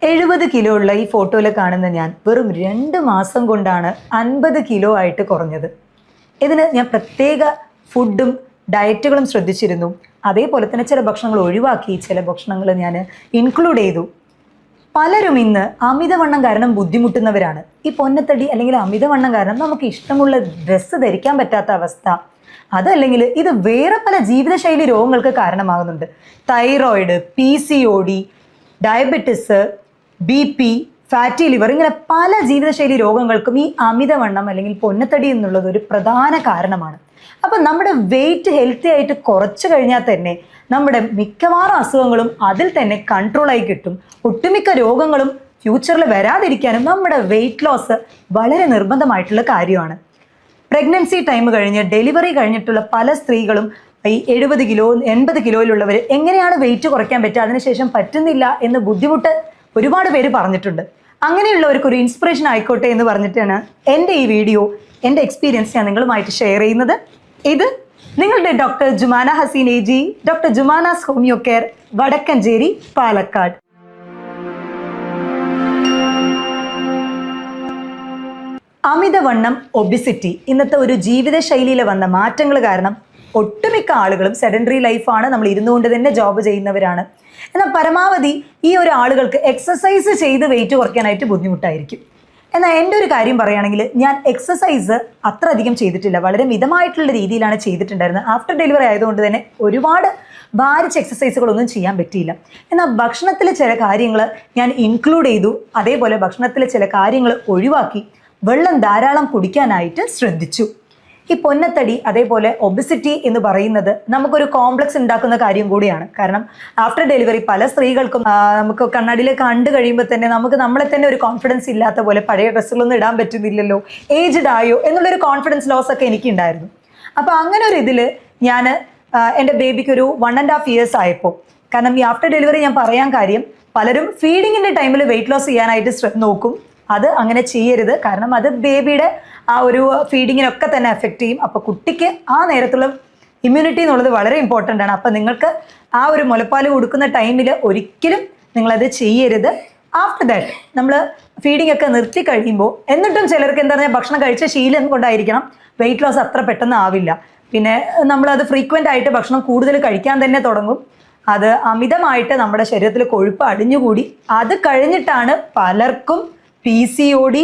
70 kilo ഉള്ള ഈ ഫോട്ടോയിൽ കാണുന്ന ഞാൻ വെറും 2 മാസം കൊണ്ടാണ് 50 കിലോ ആയിട്ട് കുറഞ്ഞത്. ഇതിന് ഞാൻ പ്രത്യേക ഫുഡും ഡയറ്റുകളും ശ്രദ്ധിച്ചിരുന്നു. അതേപോലെ തന്നെ ചില ഭക്ഷണങ്ങൾ ഒഴിവാക്കി, ചില ഭക്ഷണങ്ങൾ ഞാൻ ഇൻക്ലൂഡ് ചെയ്തു. പലരും ഇന്ന് അമിതവണ്ണം കാരണം ബുദ്ധിമുട്ടുന്നവരാണ്. ഈ പൊന്നത്തടി അല്ലെങ്കിൽ അമിതവണ്ണം കാരണം നമുക്ക് ഇഷ്ടമുള്ള ഡ്രസ്സ് ധരിക്കാൻ പറ്റാത്ത അവസ്ഥ, അതല്ലെങ്കിൽ ഇത് വേറെ പല ജീവിതശൈലി രോഗങ്ങൾക്ക് കാരണമാകുന്നുണ്ട്. Thyroid, PCOD, diabetes, BP, fatty liver, ഇങ്ങനെ പല ജീവിതശൈലി രോഗങ്ങൾക്കും ഈ അമിതവണ്ണം അല്ലെങ്കിൽ പൊന്നത്തടി എന്നുള്ളത് ഒരു പ്രധാന കാരണമാണ്. അപ്പം നമ്മുടെ വെയിറ്റ് ഹെൽത്തി ആയിട്ട് കുറച്ച് കഴിഞ്ഞാൽ തന്നെ നമ്മുടെ മിക്കവാറും അസുഖങ്ങളും അതിൽ തന്നെ കൺട്രോളായി കിട്ടും. ഒട്ടുമിക്ക രോഗങ്ങളും ഫ്യൂച്ചറിൽ വരാതിരിക്കാനും നമ്മുടെ വെയിറ്റ് ലോസ് വളരെ നിർബന്ധമായിട്ടുള്ള കാര്യമാണ്. പ്രഗ്നൻസി ടൈം കഴിഞ്ഞ് ഡെലിവറി കഴിഞ്ഞിട്ടുള്ള പല സ്ത്രീകളും ഈ 70 കിലോ 80 കിലോയിലുള്ളവർ എങ്ങനെയാണ് വെയിറ്റ് കുറയ്ക്കാൻ പറ്റുക, അതിനുശേഷം പറ്റുന്നില്ല എന്ന് ബുദ്ധിമുട്ട് ഒരുപാട് പേര് പറഞ്ഞിട്ടുണ്ട്. അങ്ങനെയുള്ളവർക്ക് ഒരു ഇൻസ്പിറേഷൻ ആയിക്കോട്ടെ എന്ന് പറഞ്ഞിട്ടാണ് എൻ്റെ ഈ വീഡിയോ, എൻ്റെ എക്സ്പീരിയൻസ് ഞാൻ നിങ്ങളുമായിട്ട് ഷെയർ ചെയ്യുന്നത്. ഇത് നിങ്ങളുടെ doctor Jumana Haseen AG, doctor Jumana's homeo care, Vadakkanchery, Palakkad. അമിതവണ്ണം, ഒബിസിറ്റി ഇന്നത്തെ ഒരു ജീവിതശൈലിയിൽ വന്ന മാറ്റങ്ങൾ കാരണം ഒട്ടുമിക്ക ആളുകളും സെഡൻഡറി ലൈഫാണ്, നമ്മൾ ഇരുന്നുകൊണ്ട് തന്നെ ജോബ് ചെയ്യുന്നവരാണ്. എന്നാൽ പരമാവധി ഈ ഒരു ആളുകൾക്ക് എക്സസൈസ് ചെയ്ത് വെയിറ്റ് കുറയ്ക്കാനായിട്ട് ബുദ്ധിമുട്ടായിരിക്കും. എന്നാൽ എൻ്റെ ഒരു കാര്യം പറയുകയാണെങ്കിൽ, ഞാൻ എക്സസൈസ് അത്ര അധികം ചെയ്തിട്ടില്ല, വളരെ മിതമായിട്ടുള്ള രീതിയിലാണ് ചെയ്തിട്ടുണ്ടായിരുന്നത്. ആഫ്റ്റർ ഡെലിവറി ആയതുകൊണ്ട് തന്നെ ഒരുപാട് ഭാരിച്ച എക്സസൈസുകളൊന്നും ചെയ്യാൻ പറ്റിയില്ല. എന്നാൽ ഭക്ഷണത്തിൽ ചില കാര്യങ്ങൾ ഞാൻ ഇൻക്ലൂഡ് ചെയ്തു, അതേപോലെ ഭക്ഷണത്തിൽ ചില കാര്യങ്ങൾ ഒഴിവാക്കി വെള്ളം ധാരാളം കുടിക്കാനായിട്ട് ശ്രദ്ധിച്ചു. ഈ പൊന്നത്തടി അതേപോലെ ഒബിസിറ്റി എന്ന് പറയുന്നത് നമുക്കൊരു കോംപ്ലക്സ് ഉണ്ടാക്കുന്ന കാര്യം കൂടിയാണ്. കാരണം ആഫ്റ്റർ ഡെലിവറി പല സ്ത്രീകൾക്കും നമുക്ക് കണ്ണാടിയിൽ കണ്ടു കഴിയുമ്പോൾ തന്നെ നമുക്ക് നമ്മളെ തന്നെ ഒരു കോൺഫിഡൻസ് ഇല്ലാത്ത പോലെ, പഴയ ഡ്രസ്സുകളൊന്നും ഇടാൻ പറ്റുന്നില്ലല്ലോ, ഏജ്ഡ് ആയോ എന്നുള്ളൊരു കോൺഫിഡൻസ് ലോസ് ഒക്കെ എനിക്കുണ്ടായിരുന്നു. അപ്പോൾ അങ്ങനെ ഒരു ഇതിൽ ഞാൻ എൻ്റെ ബേബിക്ക് ഒരു 1.5 years ആയപ്പോൾ, കാരണം ഈ ആഫ്റ്റർ ഡെലിവറി ഞാൻ പറയാൻ കാര്യം, പലരും ഫീഡിങ്ങിൻ്റെ ടൈമിൽ വെയിറ്റ് ലോസ് ചെയ്യാനായിട്ട് നോക്കും. അത് അങ്ങനെ ചെയ്യരുത്, കാരണം അത് ബേബിയുടെ ആ ഒരു ഫീഡിങ്ങിനൊക്കെ തന്നെ എഫക്റ്റ് ചെയ്യും. അപ്പോൾ കുട്ടിക്ക് ആ നേരത്തുള്ള ഇമ്മ്യൂണിറ്റി എന്നുള്ളത് വളരെ ഇമ്പോർട്ടൻ്റ് ആണ്. അപ്പോൾ നിങ്ങൾക്ക് ആ ഒരു മുലപ്പാൽ കൊടുക്കുന്ന ടൈമിൽ ഒരിക്കലും നിങ്ങളത് ചെയ്യരുത്. ആഫ്റ്റർ ദാറ്റ് നമ്മൾ ഫീഡിങ് ഒക്കെ നിർത്തി കഴിയുമ്പോൾ, എന്നിട്ടും ചിലർക്ക് എന്താ പറയുക, ഭക്ഷണം കഴിച്ച ശീലം കൊണ്ടായിരിക്കണം വെയിറ്റ് ലോസ് അത്ര പെട്ടെന്ന് ആവില്ല. പിന്നെ നമ്മളത് ഫ്രീക്വൻ്റ് ആയിട്ട് ഭക്ഷണം കൂടുതൽ കഴിക്കാൻ തന്നെ തുടങ്ങും. അത് അമിതമായിട്ട് നമ്മുടെ ശരീരത്തിൽ കൊഴുപ്പ് അടിഞ്ഞുകൂടി അത് കഴിഞ്ഞിട്ടാണ് പലർക്കും PCOD,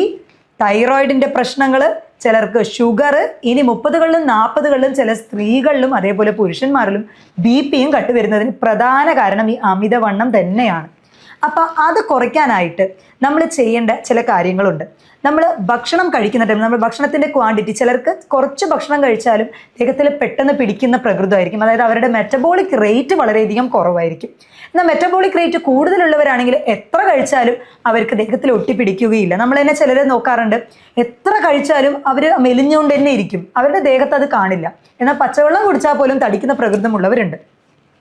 തൈറോയിഡിൻ്റെ പ്രശ്നങ്ങൾ, ചിലർക്ക് ഷുഗർ, ഇനി 30കളിലും 40കളിലും ചില സ്ത്രീകളിലും അതേപോലെ പുരുഷന്മാരിലും BP-യും കട്ടുവരുന്നതിന് പ്രധാന കാരണം ഈ അമിതവണ്ണം തന്നെയാണ്. അപ്പം അത് കുറയ്ക്കാനായിട്ട് നമ്മൾ ചെയ്യേണ്ട ചില കാര്യങ്ങളുണ്ട്. നമ്മൾ ഭക്ഷണം കഴിക്കുന്ന ടൈം നമ്മൾ ഭക്ഷണത്തിൻ്റെ ക്വാണ്ടിറ്റി, ചിലർക്ക് കുറച്ച് ഭക്ഷണം കഴിച്ചാലും ദേഹത്തിൽ പെട്ടെന്ന് പിടിക്കുന്ന പ്രകൃതമായിരിക്കും. അതായത് അവരുടെ മെറ്റബോളിക് റേറ്റ് വളരെയധികം കുറവായിരിക്കും. എന്നാൽ മെറ്റബോളിക് റേറ്റ് കൂടുതലുള്ളവരാണെങ്കിൽ എത്ര കഴിച്ചാലും അവർക്ക് ദേഹത്തിൽ ഒട്ടിപ്പിടിക്കുകയില്ല. നമ്മൾ തന്നെ ചിലരെ നോക്കാറുണ്ട്, എത്ര കഴിച്ചാലും അവർ മെലിഞ്ഞുകൊണ്ട് തന്നെ ഇരിക്കും, അവരുടെ ദേഹത്ത് അത് കാണില്ല. എന്നാൽ പച്ചവെള്ളം കുടിച്ചാൽ പോലും തടിക്കുന്ന പ്രകൃതമുള്ളവരുണ്ട്.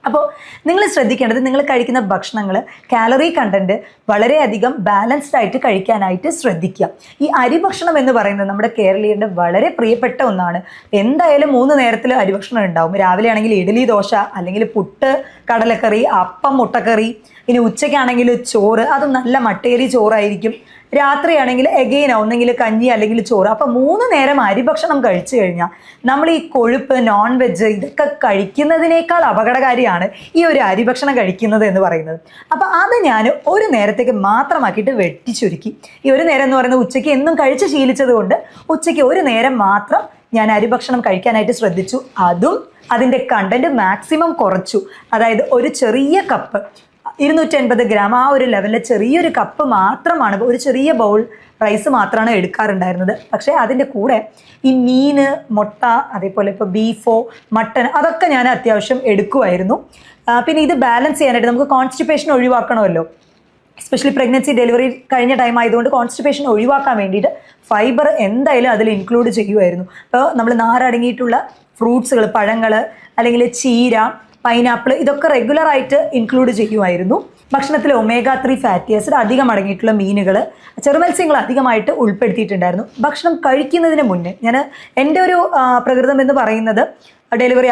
അപ്പോൾ നിങ്ങൾ ശ്രദ്ധിക്കേണ്ടത്, നിങ്ങൾ കഴിക്കുന്ന ഭക്ഷണങ്ങൾ കാലറി കണ്ടന്റ് വളരെയധികം ബാലൻസ്ഡ് ആയിട്ട് കഴിക്കാനായിട്ട് ശ്രദ്ധിക്കുക. ഈ അരിഭക്ഷണം എന്ന് പറയുന്നത് നമ്മുടെ കേരളീയരുടെ വളരെ പ്രിയപ്പെട്ട ഒന്നാണ്. എന്തായാലും 3 നേരത്തിൽ അരിഭക്ഷണം ഉണ്ടാവും. രാവിലെ ആണെങ്കിൽ ഇഡ്ഡലി, ദോശ, അല്ലെങ്കിൽ പുട്ട്, കടലക്കറി, അപ്പം, മുട്ടക്കറി. ഇനി ഉച്ചയ്ക്കാണെങ്കിൽ ചോറ്, അതും നല്ല മട്ടേരി ചോറായിരിക്കും. രാത്രിയാണെങ്കിൽ എഗെയിൻ ഒന്നെങ്കിൽ കഞ്ഞി അല്ലെങ്കിൽ ചോറ്. അപ്പം 3 നേരം അരിഭക്ഷണം കഴിച്ചു കഴിഞ്ഞാൽ നമ്മൾ ഈ കൊഴുപ്പ്, നോൺ വെജ് ഇതൊക്കെ കഴിക്കുന്നതിനേക്കാൾ അപകടകാരിയാണ് ഈ ഒരു അരിഭക്ഷണം കഴിക്കുന്നത് എന്ന് പറയുന്നത്. അപ്പം അത് ഞാൻ ഒരു നേരത്തേക്ക് മാത്രമാക്കിയിട്ട് വെട്ടിച്ചുരുക്കി. ഈ ഒരു നേരം എന്ന് പറയുന്നത് ഉച്ചയ്ക്ക് എന്നും കഴിച്ച് ശീലിച്ചത് കൊണ്ട് ഉച്ചയ്ക്ക് ഒരു നേരം മാത്രം ഞാൻ അരിഭക്ഷണം കഴിക്കാനായിട്ട് ശ്രദ്ധിച്ചു. അതും അതിൻ്റെ കണ്ടന്റ് മാക്സിമം കുറച്ചു. അതായത് ഒരു ചെറിയ കപ്പ് 250 ഗ്രാം ആ ഒരു ലെവലിൽ ചെറിയൊരു കപ്പ് മാത്രമാണ്, ഒരു ചെറിയ ബൗൾ റൈസ് മാത്രമാണ് എടുക്കാറുണ്ടായിരുന്നത്. പക്ഷേ അതിൻ്റെ കൂടെ ഈ മീന്, മുട്ട, അതേപോലെ ഇപ്പോൾ ബീഫോ മട്ടൻ അതൊക്കെ ഞാൻ അത്യാവശ്യം എടുക്കുമായിരുന്നു. പിന്നെ ഇത് ബാലൻസ് ചെയ്യാനായിട്ട് നമുക്ക് കോൺസ്റ്റിപ്പേഷൻ ഒഴിവാക്കണമല്ലോ. എസ്പെഷ്യലി പ്രഗ്നൻസി ഡെലിവറി കഴിഞ്ഞ ടൈം ആയതുകൊണ്ട് കോൺസ്റ്റിപ്പേഷൻ ഒഴിവാക്കാൻ വേണ്ടിയിട്ട് ഫൈബർ എന്തായാലും അതിൽ ഇൻക്ലൂഡ് ചെയ്യുമായിരുന്നു. അപ്പോൾ നമ്മൾ നാരടങ്ങിയിട്ടുള്ള ഫ്രൂട്ട്സുകൾ, പഴങ്ങൾ, അല്ലെങ്കിൽ ചീര, പൈനാപ്പിൾ, ഇതൊക്കെ റെഗുലറായിട്ട് ഇൻക്ലൂഡ് ചെയ്യുമായിരുന്നു. ഭക്ഷണത്തിൽ omega-3 ഫാറ്റി ആസിഡ് അധികം അടങ്ങിയിട്ടുള്ള മീനുകൾ, ചെറുമത്സ്യങ്ങൾ അധികമായിട്ട് ഉൾപ്പെടുത്തിയിട്ടുണ്ടായിരുന്നു. ഭക്ഷണം കഴിക്കുന്നതിന് മുന്നേ ഞാൻ എൻ്റെ ഒരു പ്രകൃതം എന്ന് പറയുന്നത്,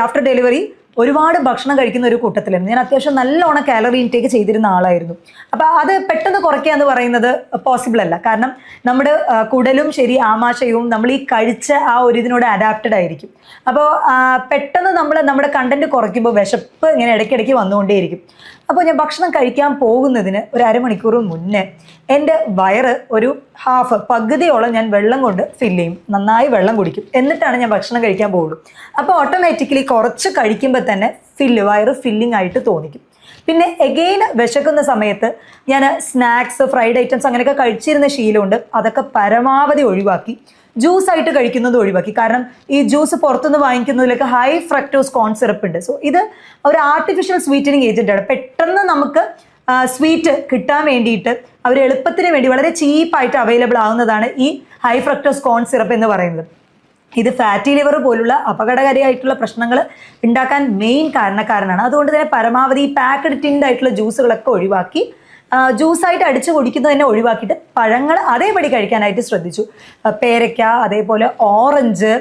ആഫ്റ്റർ ഡെലിവറി ഒരുപാട് ഭക്ഷണം കഴിക്കുന്ന ഒരു കൂട്ടത്തിലായിരുന്നു. ഞാൻ അത്യാവശ്യം നല്ലോണം കാലറി ഇൻടേക്ക് ചെയ്തിരുന്ന ആളായിരുന്നു. അപ്പോൾ അത് പെട്ടെന്ന് കുറയ്ക്കുക എന്ന് പറയുന്നത് പോസിബിൾ അല്ല. കാരണം നമ്മുടെ കുടലും ശരി ആമാശയവും നമ്മൾ ഈ കഴിച്ച ആ ഒരു ഇതിനോട് അഡാപ്റ്റഡ് ആയിരിക്കും. അപ്പോൾ പെട്ടെന്ന് നമ്മൾ നമ്മുടെ കണ്ടന്റ് കുറയ്ക്കുമ്പോൾ വിശപ്പ് ഇങ്ങനെ ഇടയ്ക്കിടയ്ക്ക് വന്നുകൊണ്ടേയിരിക്കും. അപ്പോൾ ഞാൻ ഭക്ഷണം കഴിക്കാൻ പോകുന്നതിന് ഒരു അരമണിക്കൂർ മുന്നേ എൻ്റെ വയറ് ഒരു പകുതിയോളം ഞാൻ വെള്ളം കൊണ്ട് ഫില്ല് ചെയ്യും. നന്നായി വെള്ളം കുടിക്കും. എന്നിട്ടാണ് ഞാൻ ഭക്ഷണം കഴിക്കാൻ പോകുള്ളൂ. അപ്പോൾ ഓട്ടോമാറ്റിക്കലി കുറച്ച് കഴിക്കുമ്പോൾ തന്നെ വയറ് ഫില്ലിംഗ് ആയിട്ട് തോന്നിക്കും. പിന്നെ എഗെയിൻ വിശക്കുന്ന സമയത്ത് ഞാൻ സ്നാക്സ്, ഫ്രൈഡ് ഐറ്റംസ് അങ്ങനെയൊക്കെ കഴിച്ചിരുന്ന ശീലമുണ്ട്. അതൊക്കെ പരമാവധി ഒഴിവാക്കി ജ്യൂസ് ആയിട്ട് കഴിക്കുന്നത് ഒഴിവാക്കി. കാരണം ഈ ജ്യൂസ് പുറത്തുനിന്ന് വാങ്ങിക്കുന്നതിലൊക്കെ ഹൈ ഫ്രക്ടോസ് കോൺ സിറപ്പ് ഉണ്ട്. സോ ഇത് ഒരു ആർട്ടിഫിഷ്യൽ സ്വീറ്റനിങ് ഏജന്റാണ്. പെട്ടെന്ന് നമുക്ക് സ്വീറ്റ് കിട്ടാൻ വേണ്ടിയിട്ട് അവർ എളുപ്പത്തിന് വേണ്ടി വളരെ ചീപ്പായിട്ട് അവൈലബിൾ ആവുന്നതാണ് ഈ ഹൈ ഫ്രക്ടോസ് കോൺ സിറപ്പ് എന്ന് പറയുന്നത്. ഇത് ഫാറ്റി ലിവർ പോലുള്ള അപകടകാരിയായിട്ടുള്ള പ്രശ്നങ്ങൾ ഉണ്ടാക്കാൻ മെയിൻ കാരണക്കാരനാണ്. അതുകൊണ്ട് തന്നെ പരമാവധി പാക്കഡ് ടിൻഡ് ആയിട്ടുള്ള ജ്യൂസുകളൊക്കെ ഒഴിവാക്കി ജ്യൂസായിട്ട് അടിച്ചു കുടിക്കുന്നത് തന്നെ ഒഴിവാക്കിയിട്ട് പഴങ്ങൾ അതേപടി കഴിക്കാനായിട്ട് ശ്രദ്ധിച്ചു. പേരയ്ക്ക, അതേപോലെ ഓറഞ്ച്,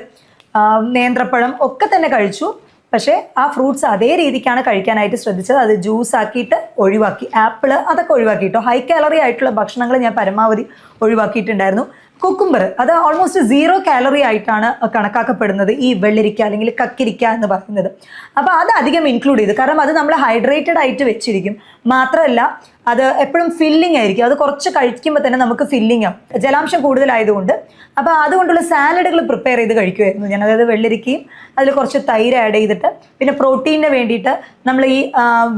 നേന്ത്രപ്പഴം ഒക്കെ തന്നെ കഴിച്ചു. പക്ഷേ ആ ഫ്രൂട്ട്സ് അതേ രീതിക്കാണ് കഴിക്കാനായിട്ട് ശ്രദ്ധിച്ചത്. അത് ജ്യൂസ് ആക്കിയിട്ട് ഒഴിവാക്കി. ആപ്പിള് അതൊക്കെ ഒഴിവാക്കിയിട്ടോ. ഹൈ കാലറി ആയിട്ടുള്ള ഭക്ഷണങ്ങൾ ഞാൻ പരമാവധി ഒഴിവാക്കിയിട്ടുണ്ടായിരുന്നു. കുക്കുംബർ അത് ഓൾമോസ്റ്റ് 0 കാലറി ആയിട്ടാണ് കണക്കാക്കപ്പെടുന്നത് ഈ വെള്ളരിക്ക അല്ലെങ്കിൽ കക്കിരിക്ക എന്ന് പറയുന്നത്. അപ്പോൾ അത് അധികം ഇൻക്ലൂഡ് ചെയ്തു. കാരണം അത് നമ്മൾ ഹൈഡ്രേറ്റഡ് ആയിട്ട് വെച്ചിരിക്കും. മാത്രമല്ല അത് എപ്പോഴും ഫില്ലിംഗ് ആയിരിക്കും. അത് കുറച്ച് കഴിക്കുമ്പോൾ തന്നെ നമുക്ക് ഫില്ലിംഗ് ആവും, ജലാംശം കൂടുതലായതുകൊണ്ട്. അപ്പോൾ അതുകൊണ്ടുള്ള സാലഡുകൾ പ്രിപ്പയർ ചെയ്ത് കഴിക്കുമായിരുന്നു ഞാൻ. അതായത് വെള്ളരിക്കയും അതിൽ കുറച്ച് തൈര് ആഡ് ചെയ്തിട്ട്, പിന്നെ പ്രോട്ടീനിന് വേണ്ടിയിട്ട് നമ്മൾ ഈ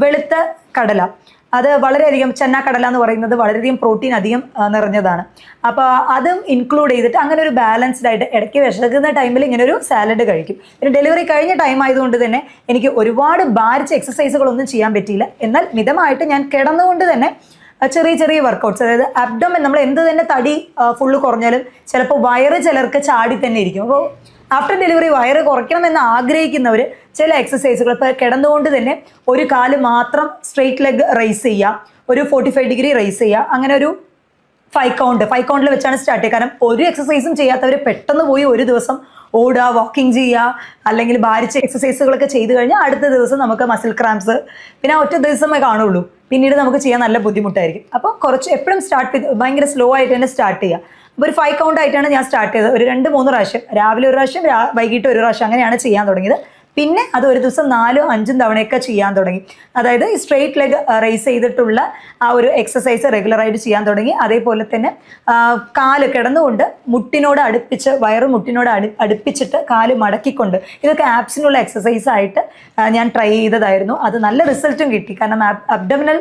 വെളുത്ത കടല, അത് വളരെയധികം ചെന്നാക്കടല എന്ന് പറയുന്നത് വളരെയധികം പ്രോട്ടീൻ അധികം നിറഞ്ഞതാണ്. അപ്പോൾ അതും ഇൻക്ലൂഡ് ചെയ്തിട്ട് അങ്ങനെ ഒരു ബാലൻസ്ഡ് ആയിട്ട് ഇടയ്ക്ക് വിശക്കുന്ന ടൈമിൽ ഇങ്ങനെ ഒരു സാലഡ് കഴിക്കും. പിന്നെ ഡെലിവറി കഴിഞ്ഞ ടൈം ആയതുകൊണ്ട് തന്നെ എനിക്ക് ഒരുപാട് ഭാരിച്ച എക്സസൈസുകളൊന്നും ചെയ്യാൻ പറ്റിയില്ല. എന്നാൽ മിതമായിട്ട് ഞാൻ കിടന്നുകൊണ്ട് തന്നെ ചെറിയ ചെറിയ വർക്കൗട്ട്സ്, അതായത് അബ്ഡോമൻ, നമ്മൾ എന്ത് തന്നെ തടി ഫുള്ള് കുറഞ്ഞാലും ചിലപ്പോൾ വയറ് ചിലർക്ക് ചാടി തന്നെ ഇരിക്കും. അപ്പോൾ ആഫ്റ്റർ ഡെലിവറി വയറ് കുറയ്ക്കണമെന്ന് ആഗ്രഹിക്കുന്നവർ ചില എക്സസൈസുകൾ, ഇപ്പോൾ കിടന്നുകൊണ്ട് തന്നെ ഒരു കാല് മാത്രം സ്ട്രെയിറ്റ് ലെഗ് റൈസ് ചെയ്യുക, ഒരു 45 ഡിഗ്രി റൈസ് ചെയ്യുക, അങ്ങനെ ഒരു 5 കൗണ്ടിൽ വെച്ചാണ് സ്റ്റാർട്ട് ചെയ്യുക. കാരണം ഒരു എക്സസൈസും ചെയ്യാത്തവർ പെട്ടെന്ന് പോയി ഒരു ദിവസം ഓടുക, വാക്കിംഗ് ചെയ്യുക, അല്ലെങ്കിൽ ഭാരിച്ച എക്സസൈസുകളൊക്കെ ചെയ്ത് കഴിഞ്ഞാൽ അടുത്ത ദിവസം നമുക്ക് മസിൽ ക്രാംസ്, പിന്നെ ഒറ്റ ദിവസമേ കാണുള്ളൂ, പിന്നീട് നമുക്ക് ചെയ്യാൻ നല്ല ബുദ്ധിമുട്ടായിരിക്കും. അപ്പോൾ കുറച്ച് എപ്പോഴും ഭയങ്കര സ്ലോ ആയിട്ട് തന്നെ സ്റ്റാർട്ട് ചെയ്യുക. അപ്പോൾ ഒരു 5 കൗണ്ട് ആയിട്ടാണ് ഞാൻ സ്റ്റാർട്ട് ചെയ്തത്. ഒരു 2-3 പ്രാവശ്യം, രാവിലെ ഒരു പ്രാവശ്യം, വൈകിട്ട് ഒരു പ്രാവശ്യം, അങ്ങനെയാണ് ചെയ്യാൻ തുടങ്ങിയത്. പിന്നെ അത് ഒരു ദിവസം 4-5 തവണയൊക്കെ ചെയ്യാൻ തുടങ്ങി. അതായത് ഈ സ്ട്രെയിറ്റ് ലെഗ് റൈസ് ചെയ്തിട്ടുള്ള ആ ഒരു എക്സസൈസ് റെഗുലറായിട്ട് ചെയ്യാൻ തുടങ്ങി. അതേപോലെ തന്നെ കാല് കിടന്നുകൊണ്ട് മുട്ടിനോട് അടുപ്പിച്ച്, വയറ് മുട്ടിനോട് അടുപ്പിച്ചിട്ട് കാല് മടക്കിക്കൊണ്ട്, ഇതൊക്കെ ആപ്സിനുള്ള എക്സസൈസ് ആയിട്ട് ഞാൻ ട്രൈ ചെയ്തതായിരുന്നു. അത് നല്ല റിസൾട്ടും കിട്ടി. കാരണം അബ്ഡോമിനൽ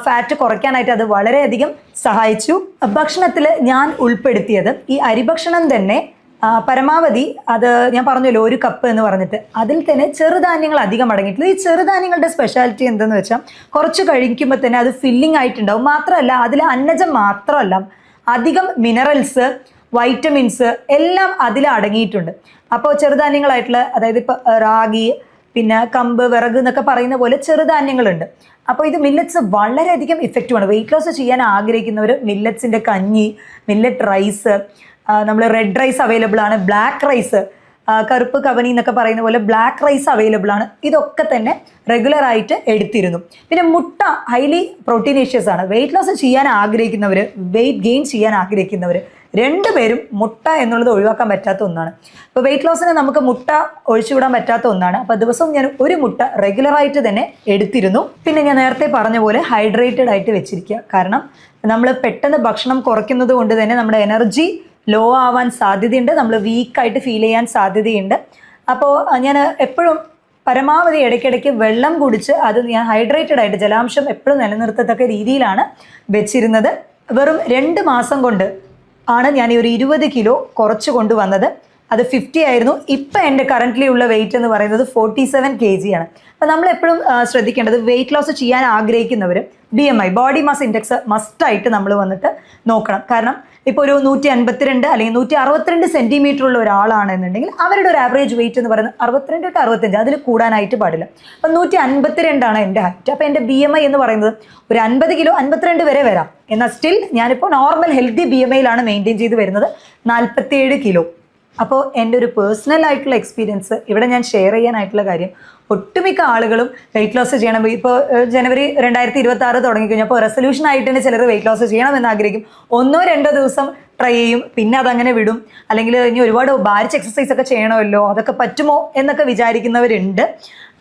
ഫാറ്റ് കുറയ്ക്കാനായിട്ട് അത് വളരെയധികം സഹായിച്ചു. ഭക്ഷണത്തിൽ ഞാൻ ഉൾപ്പെടുത്തിയത് ഈ അരിഭക്ഷണം തന്നെ പരമാവധി, അത് ഞാൻ പറഞ്ഞല്ലോ 1 കപ്പ് എന്ന് പറഞ്ഞിട്ട്, അതിൽ തന്നെ ചെറുധാന്യങ്ങൾ അധികം അടങ്ങിയിട്ടില്ല. ഈ ചെറുധാന്യങ്ങളുടെ സ്പെഷ്യാലിറ്റി എന്തെന്ന് വെച്ചാൽ കുറച്ച് കഴിക്കുമ്പോൾ തന്നെ അത് ഫില്ലിംഗ് ആയിട്ടുണ്ടാവും. മാത്രമല്ല അതിൽ അന്നജം മാത്രമല്ല, അധികം മിനറൽസ്, വൈറ്റമിൻസ് എല്ലാം അതിൽ അടങ്ങിയിട്ടുണ്ട്. അപ്പോൾ ചെറുധാന്യങ്ങളായിട്ടുള്ള, അതായത് ഇപ്പോൾ റാഗി, പിന്നെ കമ്പ്, വിറക് എന്നൊക്കെ പറയുന്ന പോലെ ചെറുധാന്യങ്ങളുണ്ട്. അപ്പോൾ ഇത് മില്ലറ്റ്സ് വളരെയധികം ഇഫക്റ്റീവാണ്. വെയിറ്റ് ലോസ് ചെയ്യാൻ ആഗ്രഹിക്കുന്നവർ മില്ലറ്റ്സിൻ്റെ കഞ്ഞി, മില്ലറ്റ് റൈസ്, നമ്മൾ റെഡ് റൈസ് അവൈലബിൾ ആണ്, ബ്ലാക്ക് റൈസ്, കറുപ്പ് കവനി എന്നൊക്കെ പറയുന്ന പോലെ ബ്ലാക്ക് റൈസ് അവൈലബിൾ ആണ്. ഇതൊക്കെ തന്നെ റെഗുലറായിട്ട് എടുത്തിരുന്നു. പിന്നെ മുട്ട ഹൈലി പ്രോട്ടീനേഷ്യസ് ആണ്. വെയിറ്റ് ലോസ് ചെയ്യാൻ ആഗ്രഹിക്കുന്നവർ, വെയിറ്റ് ഗെയിൻ ചെയ്യാൻ ആഗ്രഹിക്കുന്നവർ രണ്ടുപേരും മുട്ട എന്നുള്ളത് ഒഴിവാക്കാൻ പറ്റാത്ത ഒന്നാണ്. ഇപ്പോൾ വെയിറ്റ് ലോസിന് നമുക്ക് മുട്ട ഒഴിച്ചുവിടാൻ പറ്റാത്ത ഒന്നാണ്. അപ്പോൾ ദിവസവും ഞാൻ ഒരു മുട്ട റെഗുലറായിട്ട് തന്നെ എടുത്തിരുന്നു. പിന്നെ ഞാൻ നേരത്തെ പറഞ്ഞ പോലെ ഹൈഡ്രേറ്റഡ് ആയിട്ട് വെച്ചിരിക്കുക. കാരണം നമ്മൾ പെട്ടെന്ന് ഭക്ഷണം കുറയ്ക്കുന്നത് കൊണ്ട് തന്നെ നമ്മുടെ എനർജി ലോ ആവാൻ സാധ്യതയുണ്ട്, നമ്മൾ വീക്കായിട്ട് ഫീൽ ചെയ്യാൻ സാധ്യതയുണ്ട്. അപ്പോൾ ഞാൻ എപ്പോഴും പരമാവധി ഇടയ്ക്കിടയ്ക്ക് വെള്ളം കുടിച്ച് അത് ഞാൻ ഹൈഡ്രേറ്റഡ് ആയിട്ട് ജലാംശം എപ്പോഴും നിലനിർത്തത്തക്ക രീതിയിലാണ് വെച്ചിരുന്നത്. വെറും 2 മാസം കൊണ്ട് ആണ് ഞാൻ ഈ ഒരു 20 കിലോ കുറച്ച് കൊണ്ടുവന്നത്. അത് 50 ആയിരുന്നു. ഇപ്പം എൻ്റെ കറൻ്റ്ലി ഉള്ള വെയിറ്റ് എന്ന് പറയുന്നത് 47 kg ആണ്. അപ്പോൾ നമ്മളെപ്പോഴും ശ്രദ്ധിക്കേണ്ടത്, വെയിറ്റ് ലോസ് ചെയ്യാൻ ആഗ്രഹിക്കുന്നവർ BMI, ബോഡി മാസ് ഇൻഡെക്സ് മസ്റ്റായിട്ട് നമ്മൾ വന്നിട്ട് നോക്കണം. കാരണം ഇപ്പോൾ ഒരു 152 അല്ലെങ്കിൽ 162 സെൻറ്റിമീറ്റർ ഉള്ള ഒരാളാണെന്നുണ്ടെങ്കിൽ അവരുടെ ഒരു ആവറേജ് വെയിറ്റ് എന്ന് പറയുന്നത് 62 to 65, അതിൽ കൂടാനായിട്ട് പാടില്ല. അപ്പം 152 ആണ് എൻ്റെ ഹൈറ്റ്. അപ്പോൾ എൻ്റെ BMI എന്ന് പറയുന്നത് ഒരു 50 കിലോ 52 വരെ വരാം. എന്നാൽ സ്റ്റിൽ ഞാനിപ്പോൾ നോർമൽ ഹെൽത്തി BMIയിലാണ് മെയിൻറ്റെയിൻ ചെയ്ത് വരുന്നത്, 47 കിലോ. അപ്പോൾ എൻ്റെ ഒരു പേഴ്സണൽ ആയിട്ടുള്ള എക്സ്പീരിയൻസ് ഇവിടെ ഞാൻ ഷെയർ ചെയ്യാനായിട്ടുള്ള കാര്യം, ഒട്ടുമിക്ക ആളുകളും വെയിറ്റ് ലോസ് ചെയ്യണം. ഇപ്പോൾ ജനുവരി 2026 തുടങ്ങിക്കഴിഞ്ഞപ്പോൾ റെസൊല്യൂഷൻ ആയിട്ട് തന്നെ ചിലർ വെയിറ്റ് ലോസ് ചെയ്യണമെന്ന് ആഗ്രഹിക്കും. 1-2 ദിവസം ട്രൈ ചെയ്യും, പിന്നെ അതങ്ങനെ വിടും. അല്ലെങ്കിൽ ഇനി ഒരുപാട് ഭാരിച്ച എക്സസൈസ് ഒക്കെ ചെയ്യണമല്ലോ, അതൊക്കെ പറ്റുമോ എന്നൊക്കെ വിചാരിക്കുന്നവരുണ്ട്.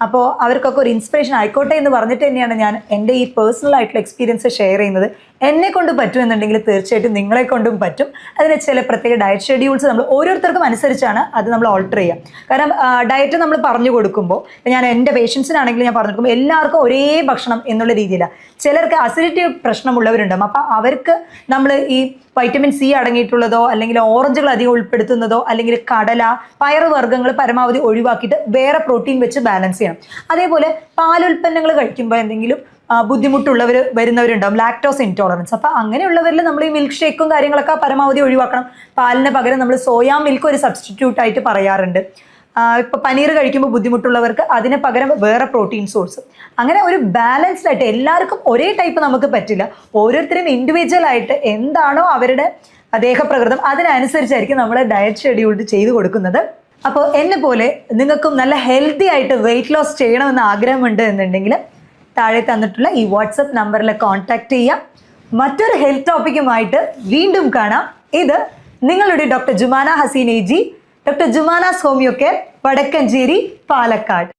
അപ്പോൾ അവർക്കൊക്കെ ഒരു ഇൻസ്പിറേഷൻ ആയിക്കോട്ടെ എന്ന് പറഞ്ഞിട്ട് തന്നെയാണ് ഞാൻ എൻ്റെ ഈ പേഴ്സണൽ ആയിട്ടുള്ള എക്സ്പീരിയൻസ് ഷെയർ ചെയ്യുന്നത്. എന്നെ കൊണ്ട് പറ്റുമെന്നുണ്ടെങ്കിൽ തീർച്ചയായിട്ടും നിങ്ങളെ കൊണ്ടും പറ്റും. അതിന് ചില പ്രത്യേക ഡയറ്റ് ഷെഡ്യൂൾസ് നമ്മൾ ഓരോരുത്തർക്കും അനുസരിച്ചാണ് അത് നമ്മൾ ഓൾട്ടർ ചെയ്യുക. കാരണം ഡയറ്റ് നമ്മൾ പറഞ്ഞു കൊടുക്കുമ്പോൾ, ഞാൻ എൻ്റെ പേഷ്യൻസിനാണെങ്കിൽ ഞാൻ പറഞ്ഞു കൊടുക്കുമ്പോൾ എല്ലാവർക്കും ഒരേ ഭക്ഷണം എന്നുള്ള രീതിയിലാണ്. ചിലർക്ക് അസിഡിറ്റി പ്രശ്നമുള്ളവരുണ്ടാകും. അപ്പോൾ അവർക്ക് നമ്മൾ ഈ വൈറ്റമിൻ സി അടങ്ങിയിട്ടുള്ളതോ അല്ലെങ്കിൽ ഓറഞ്ചുകൾ അധികം ഉൾപ്പെടുത്തുന്നതോ അല്ലെങ്കിൽ കടല, പയറുവർഗ്ഗങ്ങൾ പരമാവധി ഒഴിവാക്കിയിട്ട് വേറെ പ്രോട്ടീൻ വെച്ച് ബാലൻസ് ചെയ്യണം. അതേപോലെ പാലുൽപ്പന്നങ്ങൾ കഴിക്കുമ്പോൾ എന്തെങ്കിലും വരുന്നവരുണ്ടാവും, ലാക്ടോസ് ഇൻടോളറൻസ്. അപ്പോൾ അങ്ങനെയുള്ളവരിൽ നമ്മൾ ഈ മിൽക്ക് ഷേക്കും കാര്യങ്ങളൊക്കെ പരമാവധി ഒഴിവാക്കണം. പാലിന് പകരം നമ്മൾ സോയാ മിൽക്ക് ഒരു സബ്സ്റ്റിറ്റ്യൂട്ട് ആയിട്ട് പറയാറുണ്ട്. ഇപ്പോൾ പനീർ കഴിക്കുമ്പോൾ ബുദ്ധിമുട്ടുള്ളവർക്ക് അതിന് പകരം വേറെ പ്രോട്ടീൻ സോഴ്സ്. അങ്ങനെ ഒരു ബാലൻസ്ഡ് ആയിട്ട്, എല്ലാവർക്കും ഒരേ ടൈപ്പ് നമുക്ക് പറ്റില്ല. ഓരോരുത്തരും ഇൻഡിവിജ്വൽ ആയിട്ട് എന്താണോ അവരുടെ ദേഹപ്രകൃതം അതിനനുസരിച്ചായിരിക്കും നമ്മൾ ഡയറ്റ് ഷെഡ്യൂൾ ചെയ്ത് കൊടുക്കുന്നത്. അപ്പോൾ എന്നെ പോലെ നിങ്ങൾക്കും നല്ല ഹെൽത്തി ആയിട്ട് വെയിറ്റ് ലോസ് ചെയ്യണമെന്ന് ആഗ്രഹമുണ്ട് എന്നുണ്ടെങ്കിൽ താഴെ തന്നിട്ടുള്ള ഈ വാട്സപ്പ് നമ്പറിൽ കോൺടാക്ട് ചെയ്യാം. മറ്റൊരു ഹെൽത്ത് ടോപ്പിക്കുമായിട്ട് വീണ്ടും കാണാം. ഇത് നിങ്ങളുടെ doctor Jumana Haseen AG, doctor Jumana's homeo care, Vadakkanchery, Palakkad.